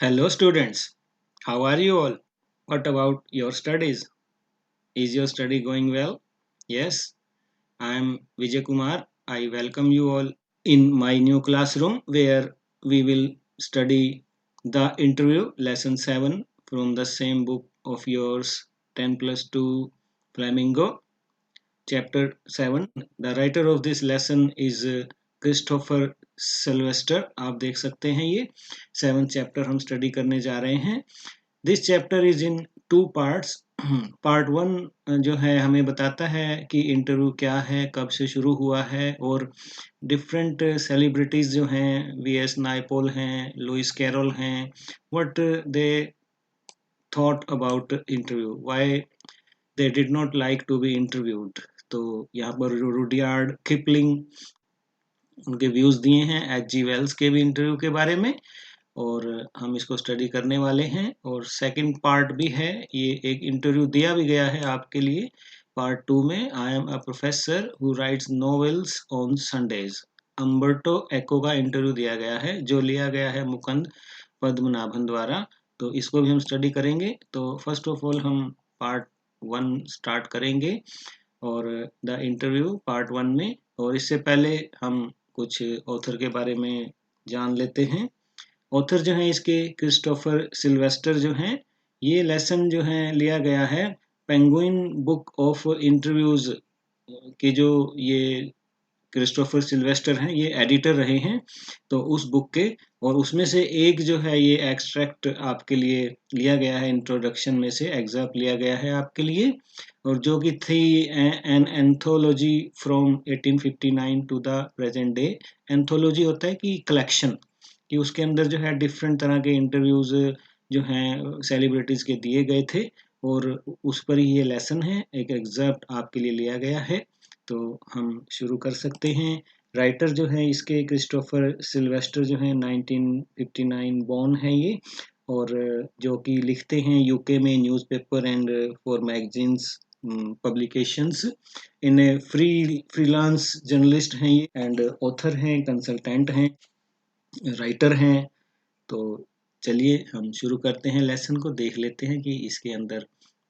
Hello, students. How are you all? What about your studies? Is your study going well? Yes, I am Vijay Kumar. I welcome you all in my new classroom where we will study the interview lesson 7 from the same book of yours 10 plus 2 Flamingo, chapter 7. The writer of this lesson is Christopher Sylvester. आप देख सकते हैं ये 7th chapter हम study करने जा रहे हैं. This chapter is in 2 parts. Part 1 जो है हमें बताता है कि इंटरव्यू क्या है, कब से शुरू हुआ है और डिफरेंट सेलिब्रिटीज जो हैं, वीएस नाइपोल हैं, लुइस कैरोल हैं, what they thought about interview, why they did not like to be interviewed. तो यहाँ पर रुडयार्ड किपलिंग उनके व्यूज दिए हैं एच जी वेल्स के भी इंटरव्यू के बारे में, और हम इसको स्टडी करने वाले हैं. और सेकंड पार्ट भी है, ये एक इंटरव्यू दिया भी गया है आपके लिए पार्ट 2 में. I am a professor who writes novels on Sundays. Umberto Eco का इंटरव्यू दिया गया है जो लिया गया है मुकुंद पद्मनाभन द्वारा. तो इसको भी हम स्टडी करेंगे. तो फर्स्ट ऑफ ऑल हम पार्ट 1 स्टार्ट करेंगे और द इंटरव्यू पार्ट 1 में. और इससे पहले हम कुछ ऑथर के बारे में जान लेते हैं. ऑथर जो है इसके क्रिस्टोफर सिल्वेस्टर जो हैं. ये लेसन जो है लिया गया है पेंगुइन बुक ऑफ इंटरव्यूज के. जो ये क्रिस्टोफर सिल्वेस्टर हैं ये एडिटर रहे हैं तो उस बुक के, और उसमें से एक जो है ये एक्सट्रैक्ट आपके लिए लिया गया है. इंट्रोडक्शन में से एग्जाम्प लिया गया है आपके लिए, और जो कि थी an anthology from 1859 to the present day. Anthology होता है कि कलेक्शन, कि उसके अंदर जो है डिफरेंट तरह के इंटरव्यूज जो हैं सेलिब्रिटीज के दिए गए थे, और उस पर ही ये लेसन है. एक एग्जैक्ट आपके लिए लिया गया है. तो हम शुरू कर सकते हैं. राइटर जो है इसके क्रिस्टोफर सिल्वेस्टर जो है 1959 बॉर्न है ये, और जो कि लिखते हैं यूके में newspaper and for magazines publications. In freelance journalist हैं ये, एंड ऑथर हैं, कंसल्टेंट हैं, राइटर हैं. तो चलिए हम शुरू करते हैं लेसन को. देख लेते हैं कि इसके अंदर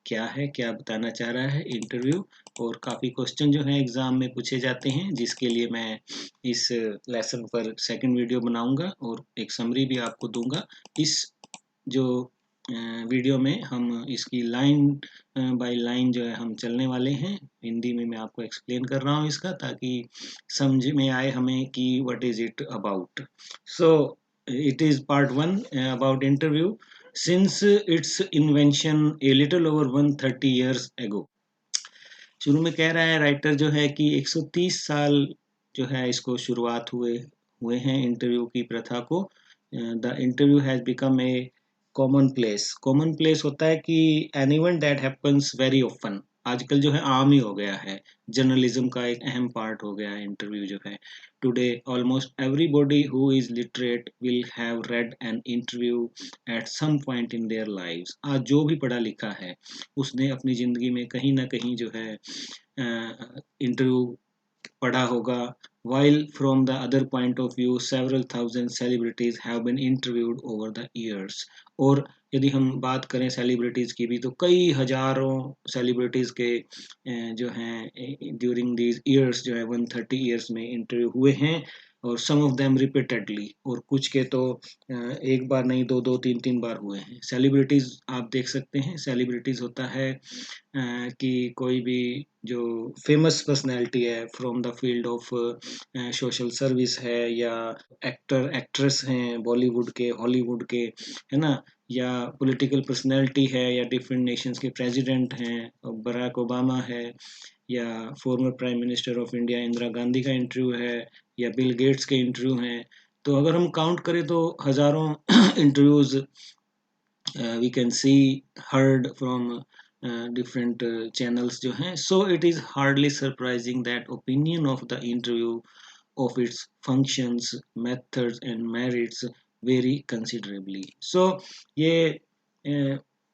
क्या है, क्या बताना चाह रहा है इंटरव्यू. और काफ़ी क्वेश्चन जो हैं एग्ज़ाम में पूछे जाते हैं, जिसके लिए मैं इस लेसन पर सेकंड वीडियो बनाऊंगा और एक समरी भी आपको दूंगा. इस जो वीडियो में हम इसकी लाइन बाय लाइन जो है हम चलने वाले हैं. हिंदी में मैं आपको एक्सप्लेन कर रहा हूँ इसका, ताकि समझ में आए हमें कि what is it about. So it is part 1 about interview. Since its invention a little over 130 years ago. शुरू में कह रहा है राइटर जो है कि 130 साल जो है इसको शुरुआत हुए हुए हैं इंटरव्यू की प्रथा को. The interview has become a common place. Common place होता है कि an event that happens very often. आजकल जो है आम ही हो गया है, जर्नलिज्म का एक अहम पार्ट हो गया है इंटरव्यू जो है. Today almost everybody who is literate will have read an interview at some point in their lives. आज जो भी पढ़ा लिखा है उसने अपनी ज़िंदगी में कहीं ना कहीं जो है इंटरव्यू पढ़ा होगा. While from the other point of view, several thousand celebrities have been interviewed over the years. और यदि हम बात करें सेलिब्रिटीज़ की भी, तो कई हजारों सेलिब्रिटीज़ के जो हैं ड्यूरिंग दीज ईयर्स जो है 130 ईयर्स में इंटरव्यू हुए हैं, और सम ऑफ देम रिपीटेडली. और कुछ के तो एक बार नहीं, दो दो तीन तीन बार हुए हैं. सेलिब्रिटीज़ आप देख सकते हैं, सेलिब्रिटीज़ होता है कि कोई भी जो फेमस पर्सनैलिटी है from the field of social service है, या एक्टर एक्ट्रेस हैं बॉलीवुड के, हॉलीवुड के, है ना, या पॉलिटिकल पर्सनैलिटी है, या डिफरेंट नेशंस के प्रेसिडेंट हैं, बराक ओबामा है, या former prime minister of India Indira Gandhi का इंटरव्यू है, या बिल गेट्स के इंटरव्यू हैं. तो अगर हम काउंट करें तो हजारों interviews we can see heard from different channels जो हैं. So it is hardly surprising that opinion of the interview, of its functions, methods and merits vary considerably. So ये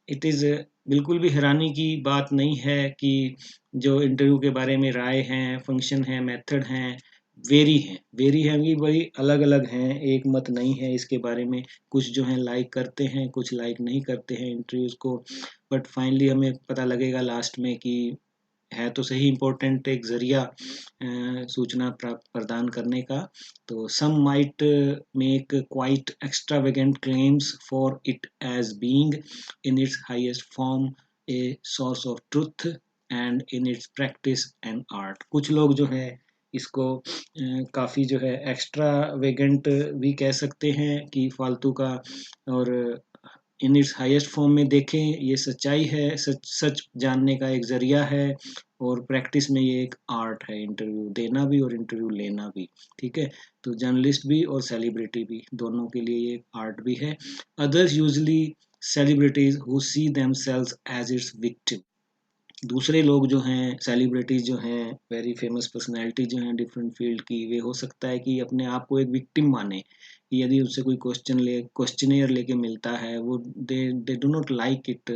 it is बिल्कुल भी हैरानी की बात नहीं है कि जो इंटरव्यू के बारे में राय हैं, फंक्शन हैं, मेथड हैं, वेरी हैं भी बड़ी अलग अलग हैं, एक मत नहीं है इसके बारे में। कुछ जो है लाइक करते हैं, कुछ लाइक नहीं करते हैं इंटरव्यूज को, बट फाइनली हमें पता लगेगा लास्ट में कि है तो सही इम्पोर्टेंट एक जरिया सूचना प्रदान करने का। तो some might make quite extravagant claims for it as being in its highest form a source of truth and in its practice and art. कुछ लोग जो है इसको काफ़ी जो है एक्स्ट्रा वेगेंट भी कह सकते हैं कि फालतू का, और इन इट्स हाईएस्ट फॉर्म में देखें ये सच्चाई है, सच जानने का एक ज़रिया है, और प्रैक्टिस में ये एक आर्ट है, इंटरव्यू देना भी और इंटरव्यू लेना भी। ठीक है, तो जर्नलिस्ट भी और सेलिब्रिटी भी, दोनों के लिए ये आर्ट भी है। Others usually celebrities who see themselves as its victim. दूसरे लोग जो हैं, सेलिब्रिटीज जो हैं, वेरी फेमस पर्सनैलिटी जो हैं डिफरेंट फील्ड की, वे हो सकता है कि अपने आप को एक विक्टिम माने, कि यदि उनसे कोई क्वेश्चनियर लेके मिलता है, वो they do not like it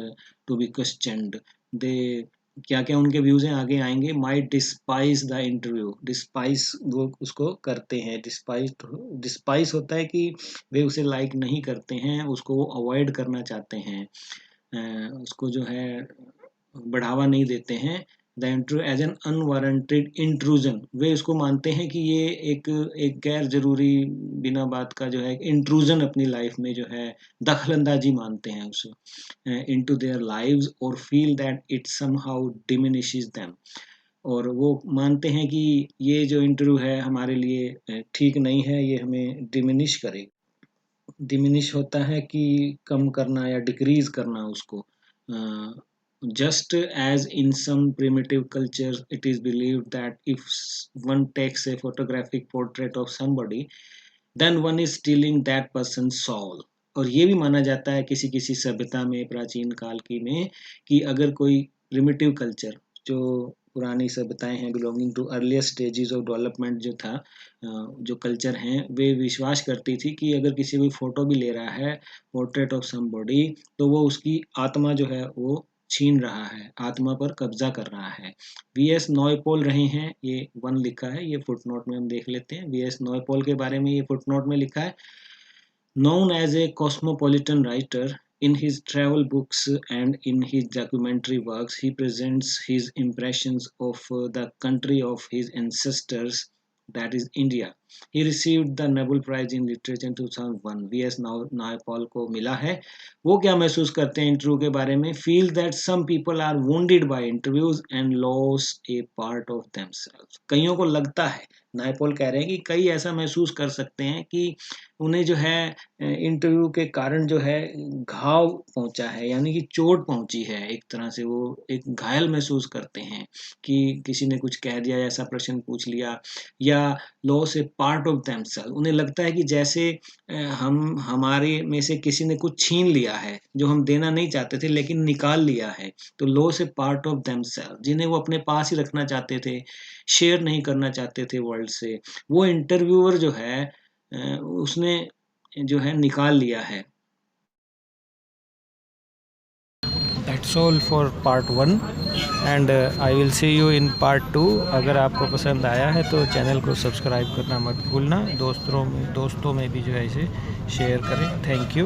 to be questioned, they क्या क्या उनके व्यूज हैं आगे आएंगे। Might despise the interview, despise वो उसको करते हैं, डिस्पाइज होता है कि वे उसे लाइक नहीं करते हैं, उसको वो अवॉइड करना चाहते हैं, उसको जो है बढ़ावा नहीं देते हैं। The intru as an unwarranted intrusion, वे उसको मानते हैं कि ये एक गैर जरूरी बिना बात का जो है इंट्रूजन अपनी लाइफ में जो है दखल अंदाजी मानते हैं उसे इनटू देयर लाइव्स, और feel that it somehow diminishes them. और वो मानते हैं कि ये जो इंटरव्यू है हमारे लिए ठीक नहीं है, ये हमें डिमिनिश करे। डिमिनिश होता है कि कम करना या डिक्रीज करना उसको। Just as in some primitive cultures, it is believed that if one takes a photographic portrait of somebody, then one is stealing that person's soul. और ये भी माना जाता है किसी किसी सभ्यता में, प्राचीन काल की में, कि अगर कोई प्रिमिटिव कल्चर, जो पुरानी सभ्यताएं हैं belonging to earlier stages of development जो था, जो कल्चर हैं, वे विश्वास करती थी कि अगर किसी कोई फोटो भी ले रहा है, पोर्ट्रेट ऑफ समबॉडी, तो वो उसकी आत्मा जो है वो छीन रहा है, आत्मा पर कब्जा कर रहा है। वी.एस. नॉयपॉल रहे हैं, ये वन लिखा है, ये फुटनोट में हम देख लेते हैं। वी.एस. नॉयपॉल के बारे में ये फुटनोट में लिखा है, known as a cosmopolitan writer, in his travel books and in his documentary works, he presents his impressions of the country of his ancestors, that is India. He received the Nobel Prize in Literature in 2001. V.S. Naipaul को मिला है। वो क्या महसूस करते हैं interview के बारे में? Feel that some people are wounded by interviews and lost a part of themselves. कईयों को लगता है, नायपॉल कह रहे हैं कि कई ऐसा महसूस कर सकते हैं कि उन्हें जो है इंटरव्यू के कारण जो है घाव पहुंचा है, यानी कि चोट पहुंची है, एक तरह से वो एक घायल महसूस करते हैं कि किसी ने कुछ कह दिया, ऐसा प्रश्न पूछ लिया, या lose a part of themself, उन्हें लगता है कि जैसे हम हमारे में से किसी ने कुछ छीन लिया है जो हम देना नहीं चाहते थे लेकिन निकाल लिया है। तो lose a part of themself, जिन्हें वो अपने पास ही रखना चाहते थे, शेयर नहीं करना चाहते थे वर्ल्ड से, वो इंटरव्यूअर जो है उसने जो है निकाल लिया है। That's all for part 1 and I will see you in part 2. अगर आपको पसंद आया है तो चैनल को सब्सक्राइब करना मत भूलना, दोस्तों में भी जो है इसे शेयर करें। Thank you.